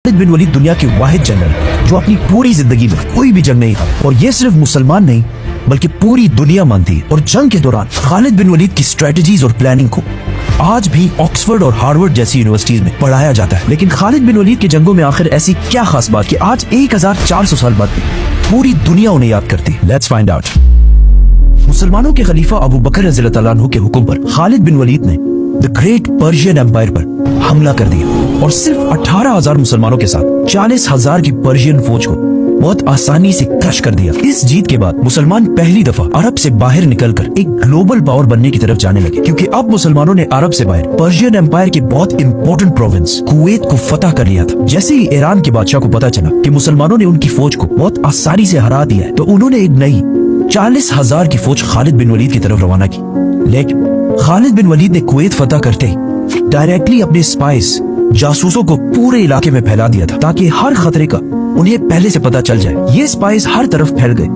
खालिद बिन वलीद दुनिया के वाहिद जनरल जो अपनी पूरी जिंदगी में कोई भी जंग नहीं हारा, और ये सिर्फ मुसलमान नहीं बल्कि पूरी दुनिया मानती है। और जंग के दौरान खालिद बिन वलीद की स्ट्रेटजीज और प्लानिंग को आज भी ऑक्सफोर्ड और हार्वर्ड जैसी यूनिवर्सिटीज में पढ़ाया जाता है। लेकिन खालिद बिन वलीद के जंगों में आखिर ऐसी क्या खास बात कि आज 1400 साल बाद भी पूरी दुनिया उन्हें याद करती है। Let's find out. मुसलमानों के खलीफा अबू बकर रज़ियल्लाहु तआला अन्हु के हुक्म पर खालिद बिन वलीद ने द ग्रेट पर्शियन एम्पायर पर हमला कर दिया और सिर्फ 18,000 मुसलमानों के साथ 40,000 की पर्शियन फौज को बहुत आसानी से क्रश कर दिया। इस जीत के बाद मुसलमान पहली दफा अरब से बाहर निकलकर एक ग्लोबल पावर बनने की तरफ जाने लगे, क्योंकि अब मुसलमानों ने अरब से बाहर पर्शियन एम्पायर के बहुत इंपॉर्टेंट प्रोविंस कुवैत को फतह कर लिया था। जैसे ही ईरान के बादशाह को पता चला कि मुसलमानों ने उनकी फौज को बहुत आसानी से हरा दिया है, तो उन्होंने एक नई 40,000 की फौज खालिद बिन वलीद की तरफ रवाना की। लेकिन खालिद बिन वलीद ने कुवैत फतह करते ही डायरेक्टली अपने स्पाइस जासूसों को पूरे इलाके में फैला दिया था, ताकि हर खतरे का उन्हें पहले से पता चल जाए। ये स्पाइस हर तरफ फैल गए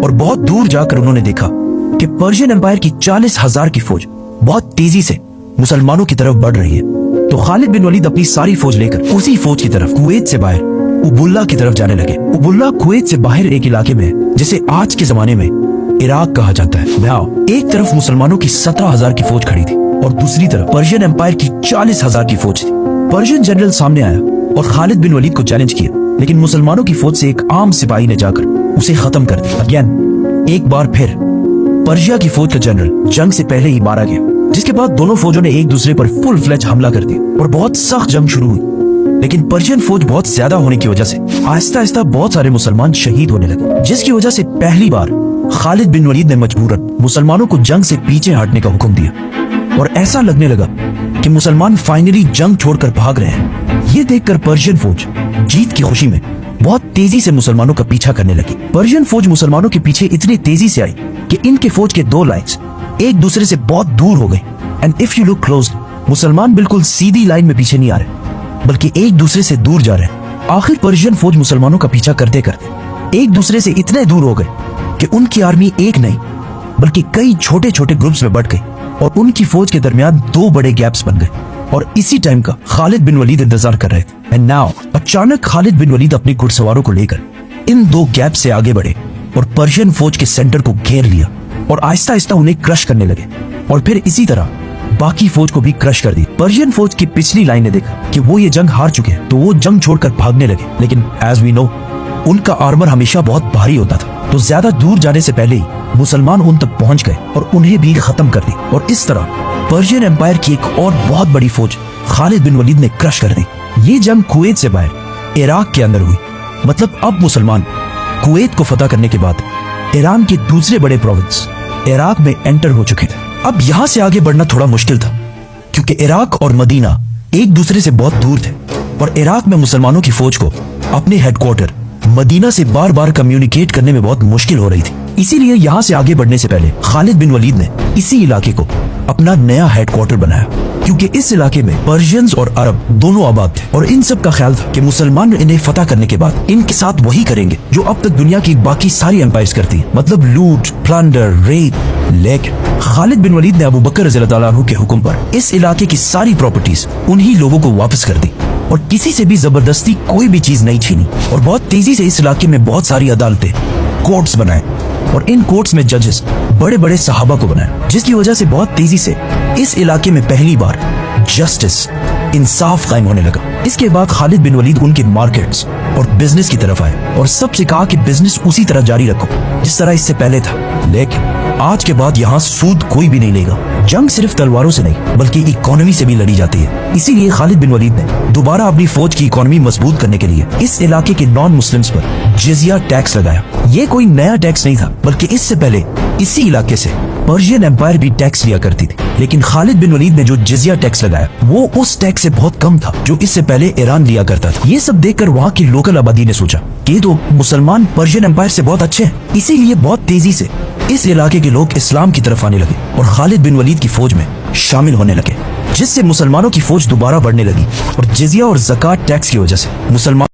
और बहुत दूर जाकर उन्होंने देखा कि पर्शियन एम्पायर की 40,000 की फौज बहुत तेजी से मुसलमानों की तरफ बढ़ रही है। तो खालिद बिन वलीद अपनी सारी फौज लेकर उसी फौज की तरफ कुवैत से बाहर उबुल्ला की तरफ जाने लगे। उबुल्ला कुवैत से बाहर एक इलाके में है जिसे आज के जमाने में इराक कहा जाता है। एक तरफ मुसलमानों की 17,000 की फौज खड़ी थी और दूसरी तरफ पर्शियन एम्पायर की 40,000 की फौज थी। पर्शियन जनरल सामने आया और खालिद बिन वलीद को चैलेंज किया, लेकिन मुसलमानों की फौज से एक आम सिपाही ने जाकर उसे खत्म कर दिया। अगेन एक बार फिर पर्शिया की फौज का जनरल जंग से पहले ही मारा गया, जिसके बाद दोनों फौजों ने एक दूसरे पर फुल फ्लेज हमला कर दिया और बहुत सख्त जंग शुरू हुई। लेकिन पर्शियन फौज बहुत ज्यादा होने की वजह से आहिस्ता आहिस्ता बहुत सारे मुसलमान शहीद होने लगे, जिसकी वजह से पहली बार खालिद बिन वलीद ने मजबूरन मुसलमानों को जंग से पीछे हटने का हुक्म दिया। और ऐसा लगने लगा कि मुसलमान फाइनली जंग छोड़कर भाग रहे हैं। ये देखकर पर्शियन फौज जीत की खुशी में बहुत तेजी से मुसलमानों का पीछा करने लगी। पर्शियन फौज मुसलमानों के पीछे इतनी तेजी से आई कि इनके फौज के दो लाइन्स एक दूसरे से बहुत दूर हो गए। And if you look close, मुसलमान बिल्कुल सीधी लाइन में पीछे नहीं आ रहे बल्कि एक दूसरे से दूर जा रहे हैं। आखिर पर्शियन फौज मुसलमानों का पीछा करते करते एक दूसरे से इतने दूर हो गए कि उनकी आर्मी एक नहीं बल्कि कई छोटे छोटे ग्रुप्स में बढ़ गई और उनकी फौज के दरमियान दो बड़े गैप्स बन गए। और इसी टाइम का खालिद बिन वलीद इंतजार कर रहे थे। एंड नाउ अचानक खालिद बिन वलीद अपने घुड़सवारों को लेकर इन दो गैप से आगे बढ़े और पर्शियन फौज के सेंटर को घेर लिया और आहिस्ता आहिस्ता उन्हें क्रश करने लगे। और फिर इसी तरह बाकी फौज को भी क्रश कर दी। पर्शियन फौज की पिछली लाइन ने देखा कि वो ये जंग हार चुके हैं, तो वो जंग छोड़कर भागने लगे। लेकिन एज वी नो, उनका आर्मर हमेशा बहुत भारी होता था, तो ज्यादा दूर जाने से पहले ही मुसलमान उन तक पहुंच गए और उन्हें भी खत्म कर दी। और इस तरह पर्शियन एम्पायर की एक और बहुत बड़ी फौज खालिद बिन वलीद ने क्रश कर दी। ये जंग कुवैत से बाहर इराक के अंदर हुई। मतलब अब मुसलमान कुवैत को फतह करने के बाद ईरान के दूसरे बड़े प्रोविंस इराक में एंटर हो चुके थे। अब यहाँ से आगे बढ़ना थोड़ा मुश्किल था, क्योंकि इराक और मदीना एक दूसरे से बहुत दूर थे और इराक में मुसलमानों की फौज को अपने हेडक्वार्टर मदीना से बार बार कम्युनिकेट करने में बहुत मुश्किल हो रही थी। इसीलिए यहाँ से आगे बढ़ने से पहले खालिद बिन वलीद ने इसी इलाके को अपना नया हेडक्वार्टर बनाया, क्योंकि इस इलाके में पर्शियंस और अरब दोनों आबाद थे और इन सब का ख्याल था कि मुसलमान इन्हें फतह करने के बाद इनके साथ वही करेंगे जो अब तक दुनिया की बाकी सारी एम्पायर्स करती है, मतलब लूट, प्लंडर, रेप। लेकिन खालिद बिन वलीद ने अबू बकर रज़ियल्लाहु तआला अन्हु के हुक्म पर इस इलाके की सारी प्रॉपर्टीज उन्हीं लोगों को वापस कर दी और किसी से भी जबरदस्ती कोई भी चीज नहीं छीनी। और बहुत तेजी से इस इलाके में बहुत सारी अदालतें, कोर्ट्स बनाए और इन कोर्ट्स में जजेस बड़े बड़े सहाबा को बनाया, जिसकी वजह से बहुत तेजी से इस इलाके में पहली बार जस्टिस, इंसाफ कायम होने लगा। इसके बाद खालिद बिन वलीद उनके मार्केट्स और बिजनेस की तरफ आए और सबसे कहा कि बिजनेस उसी तरह जारी रखो जिस तरह इससे पहले था। लेकिन आज के बाद यहाँ सूद कोई भी नहीं लेगा। जंग सिर्फ तलवारों से नहीं बल्कि इकोनॉमी से भी लड़ी जाती है। इसीलिए खालिद बिन वलीद ने दोबारा अपनी फौज की इकोनॉमी मजबूत करने के लिए इस इलाके के नॉन मुस्लिम्स पर जिजिया टैक्स लगाया। ये कोई नया टैक्स नहीं था, बल्कि इससे पहले इसी इलाके से पर्शियन एम्पायर भी टैक्स लिया करती थी। लेकिन खालिद बिन वलीद ने जो जिजिया टैक्स लगाया वो उस टैक्स से बहुत कम था जो इससे पहले ईरान लिया करता था। ये सब देखकर वहाँ की लोकल आबादी ने सोचा कि ये तो मुसलमान पर्शियन एम्पायर से बहुत अच्छे हैं। इसीलिए बहुत तेजी से इस इलाके के लोग इस्लाम की तरफ आने लगे और खालिद बिन वलीद की फौज में शामिल होने लगे, जिससे मुसलमानों की फौज दोबारा बढ़ने लगी। और जिजिया और ज़कात टैक्स की वजह से मुसलमान